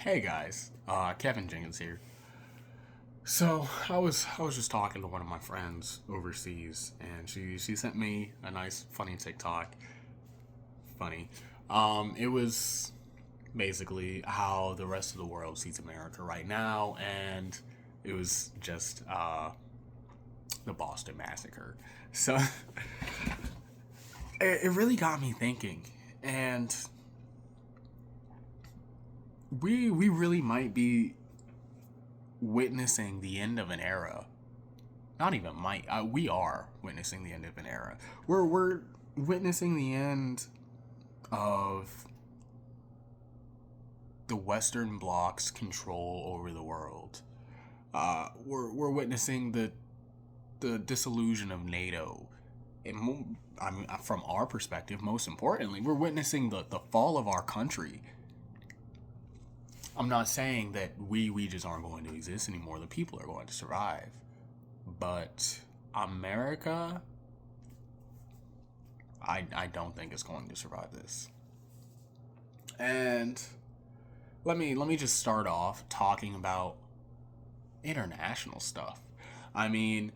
Hey guys, Kevin Jenkins here. So I was just talking to one of my friends overseas, and she sent me a nice funny TikTok. Funny, it was basically how the rest of the world sees America right now, and it was just the Boston Massacre. So it really got me thinking, and we really might be witnessing the end of an era. Not even might. We are witnessing the end of an era. We're witnessing the end of the Western Bloc's control over the world. We're witnessing the disillusion of NATO. I mean, from our perspective, most importantly, we're witnessing the fall of our country. I'm not saying that we just aren't going to exist anymore. The people are going to survive. But America, I don't think it's going to survive this. And let me just start off talking about international stuff. I mean,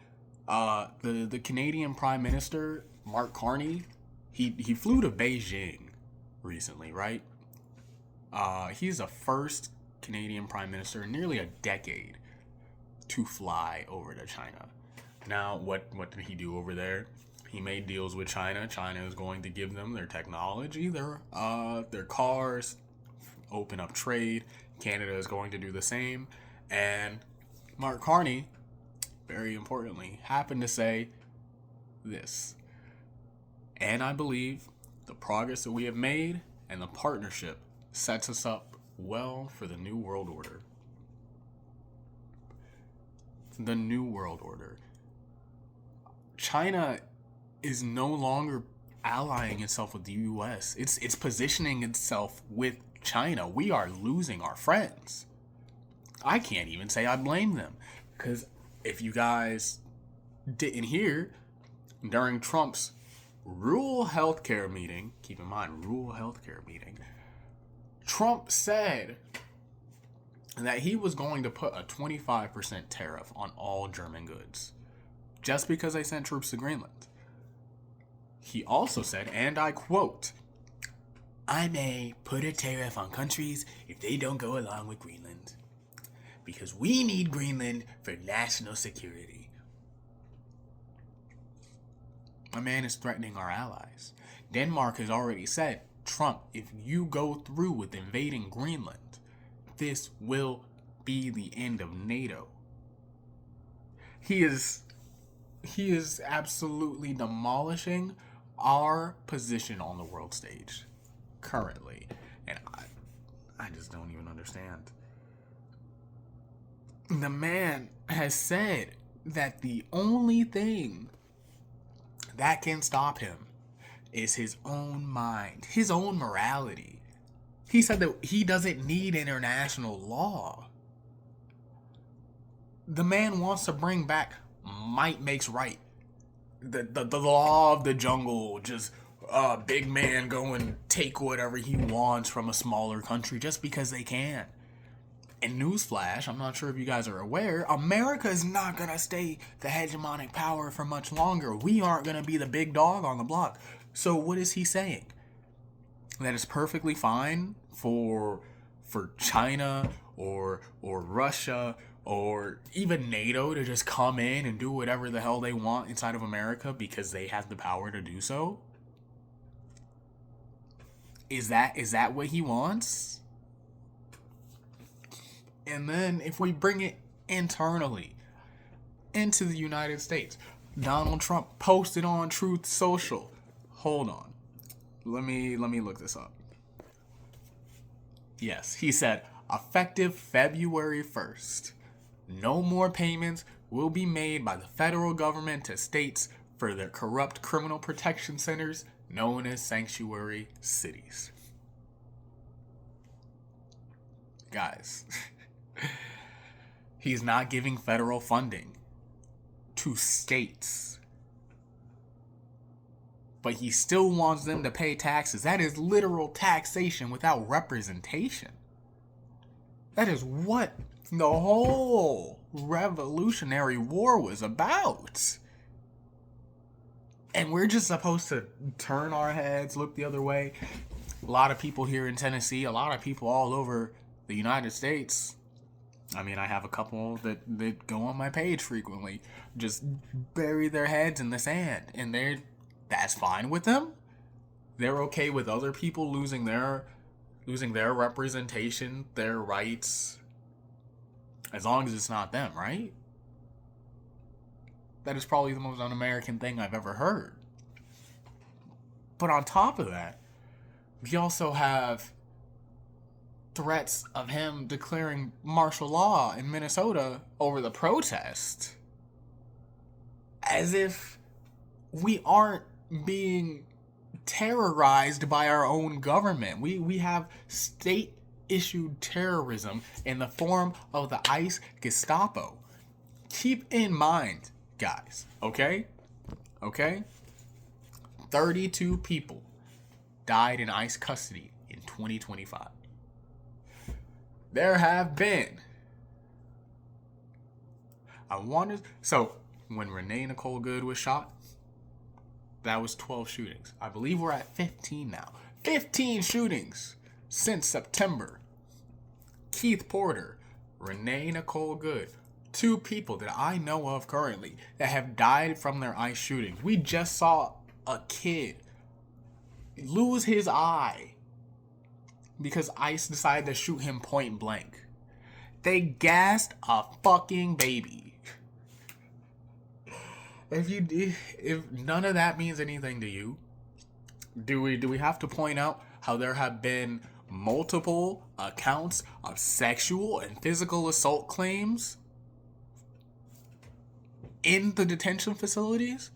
the Canadian Prime Minister Mark Carney, he flew to Beijing recently, right? He's the first Canadian Prime Minister in nearly a decade to fly over to China. Now, what did he do over there? He made deals with China. China is going to give them their technology, their cars, open up trade. Canada is going to do the same. And Mark Carney, very importantly, happened to say this. And I believe the progress that we have made and the partnership sets us up well for the New World Order. The New World Order. China is no longer allying itself with the US. It's positioning itself with China. We are losing our friends. I can't even say I blame them. Because if you guys didn't hear, during Trump's rural healthcare meeting, keep in mind, rural healthcare meeting, Trump said that he was going to put a 25% tariff on all German goods just because they sent troops to Greenland. He also said, and I quote, "I may put a tariff on countries if they don't go along with Greenland, because we need Greenland for national security." My man is threatening our allies. Denmark has already said, "Trump, if you go through with invading Greenland, this will be the end of NATO." He is absolutely demolishing our position on the world stage currently. And I just don't even understand. The man has said that the only thing that can stop him is his own mind, his own morality. He said that he doesn't need international law. The man wants to bring back might makes right. The law of the jungle, just big man go and take whatever he wants from a smaller country just because they can. And newsflash, I'm not sure if you guys are aware, America is not going to stay the hegemonic power for much longer. We aren't going to be the big dog on the block. So what is he saying? That it's perfectly fine for China or Russia or even NATO to just come in and do whatever the hell they want inside of America because they have the power to do so? Is that what he wants? And then if we bring it internally into the United States, Donald Trump posted on Truth Social. Hold on. Let me look this up. Yes, he said, effective February 1st, no more payments will be made by the federal government to states for their corrupt criminal protection centers known as sanctuary cities. Guys, he's not giving federal funding to states, but he still wants them to pay taxes. That is literal taxation without representation. That is what the whole Revolutionary War was about. And we're just supposed to turn our heads, look the other way. A lot of people here in Tennessee, a lot of people all over the United States. I mean, I have a couple that go on my page frequently, just bury their heads in the sand, and that's fine with them. They're okay with other people losing their representation, their rights, as long as it's not them, right? That is probably the most un-American thing I've ever heard. But on top of that, we also have threats of him declaring martial law in Minnesota over the protest. As if we aren't being terrorized by our own government. We have state-issued terrorism in the form of the ICE Gestapo. Keep in mind, guys, okay? 32 people died in ICE custody in 2025. There have been, so when Renee Nicole Good was shot, that was 12 shootings. I believe we're at 15 now. 15 shootings since September. Keith Porter, Renee Nicole Good, 2 people that I know of currently that have died from their ICE shootings. We just saw a kid lose his eye because ICE decided to shoot him point blank. They gassed a fucking baby. If none of that means anything to you, do we have to point out how there have been multiple accounts of sexual and physical assault claims in the detention facilities?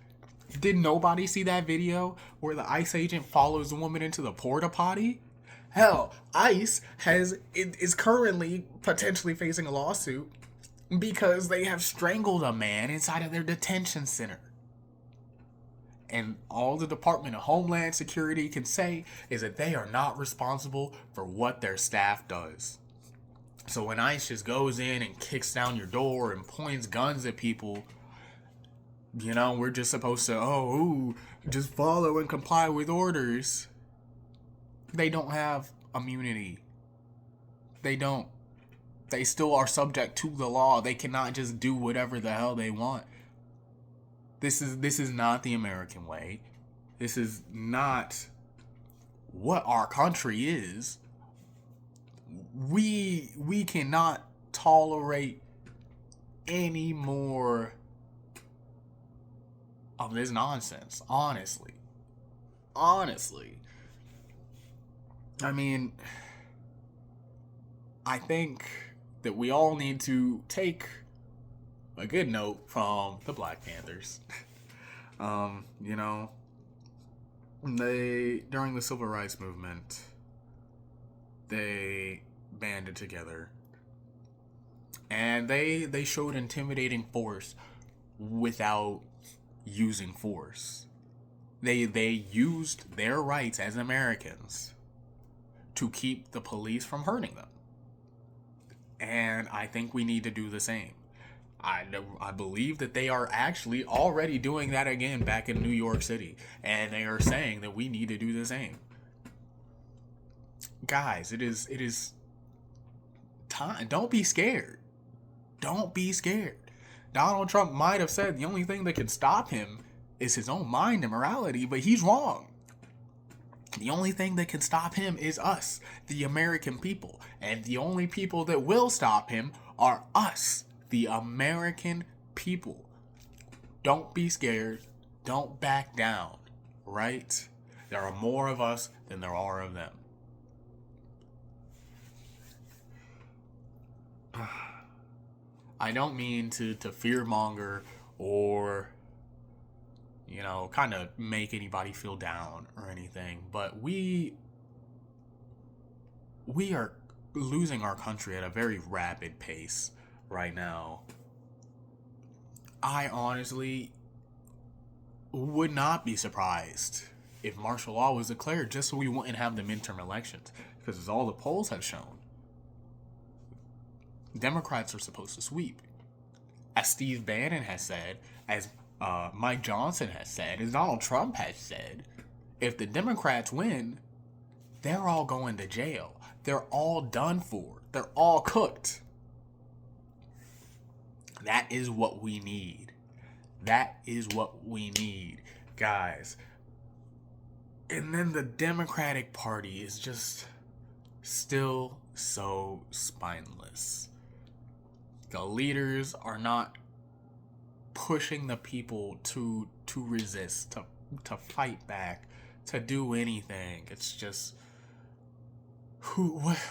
Did nobody see that video where the ICE agent follows the woman into the porta potty? Hell, ICE is currently potentially facing a lawsuit because they have strangled a man inside of their detention center. And all the Department of Homeland Security can say is that they are not responsible for what their staff does. So when ICE just goes in and kicks down your door and points guns at people, we're just supposed to, just follow and comply with orders. They don't have immunity. They don't. They still are subject to the law. They cannot just do whatever the hell they want. This is not the American way. This is not what our country is. We cannot tolerate any more of this nonsense, honestly. I mean, I think that we all need to take a good note from the Black Panthers. They, during the Civil Rights Movement, they banded together and they showed intimidating force without using force. They used their rights as Americans to keep the police from hurting them. And I think we need to do the same. I believe that they are actually already doing that again back in New York City. And they are saying that we need to do the same. Guys, it is time. Don't be scared. Don't be scared. Donald Trump might have said the only thing that can stop him is his own mind and morality, but he's wrong. The only thing that can stop him is us, the American people. And the only people that will stop him are us, the American people. Don't be scared. Don't back down, right? There are more of us than there are of them. I don't mean to fearmonger or, kind of make anybody feel down or anything, but we are losing our country at a very rapid pace right now. I honestly would not be surprised if martial law was declared just so we wouldn't have the midterm elections, because as all the polls have shown, Democrats are supposed to sweep. As Steve Bannon has said, as Mike Johnson has said, as Donald Trump has said, if the Democrats win, they're all going to jail. They're all done for. They're all cooked. That is what we need. That is what we need, guys. And then the Democratic Party is just still so spineless. The leaders are not pushing the people to resist, to fight back, to do anything. It's just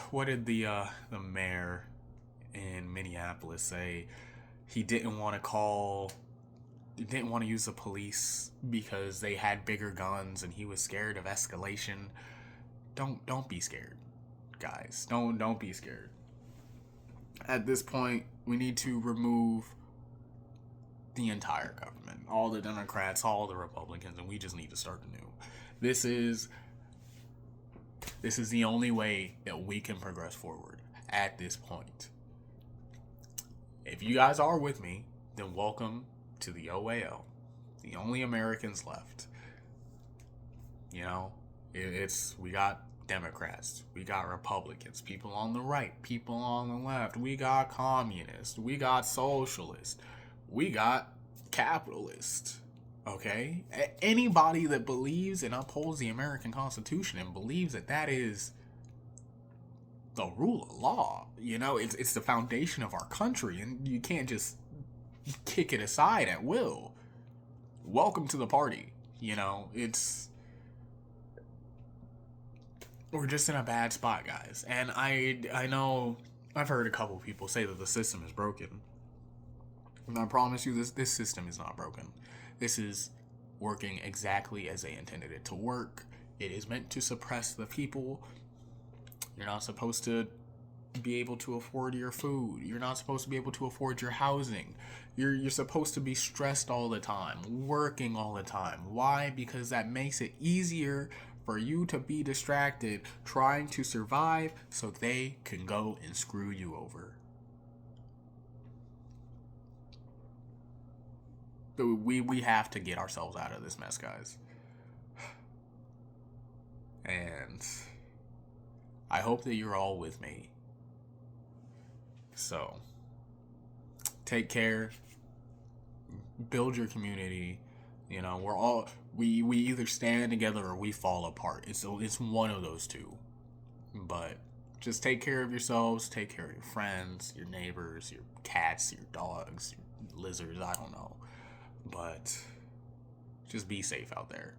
what did the mayor in Minneapolis say? He didn't want to use the police because they had bigger guns and he was scared of escalation. Don't be scared, guys. Don't be scared. At this point, we need to remove the entire government, all the Democrats, all the Republicans, and we just need to start anew. This is the only way that we can progress forward at this point. If you guys are with me, then welcome to the OAL, the only Americans left. You know, we got Democrats, we got Republicans, people on the right, people on the left, we got communists, we got socialists, we got capitalists. Okay? Anybody that believes and upholds the American Constitution and believes that is the rule of law, you know, it's the foundation of our country, and you can't just kick it aside at will. Welcome to the party. You know, we're just in a bad spot, guys. And I know I've heard a couple people say that the system is broken. And I promise you, this system is not broken. This is working exactly as they intended it to work. It is meant to suppress the people. You're not supposed to be able to afford your food. You're not supposed to be able to afford your housing. You're supposed to be stressed all the time, working all the time. Why? Because that makes it easier for you to be distracted, trying to survive so they can go and screw you over. We have to get ourselves out of this mess, guys. And I hope that you're all with me. So, take care. Build your community. You know, we either stand together or we fall apart. It's one of those two. But just take care of yourselves. Take care of your friends, your neighbors, your cats, your dogs, your lizards. I don't know. But just be safe out there.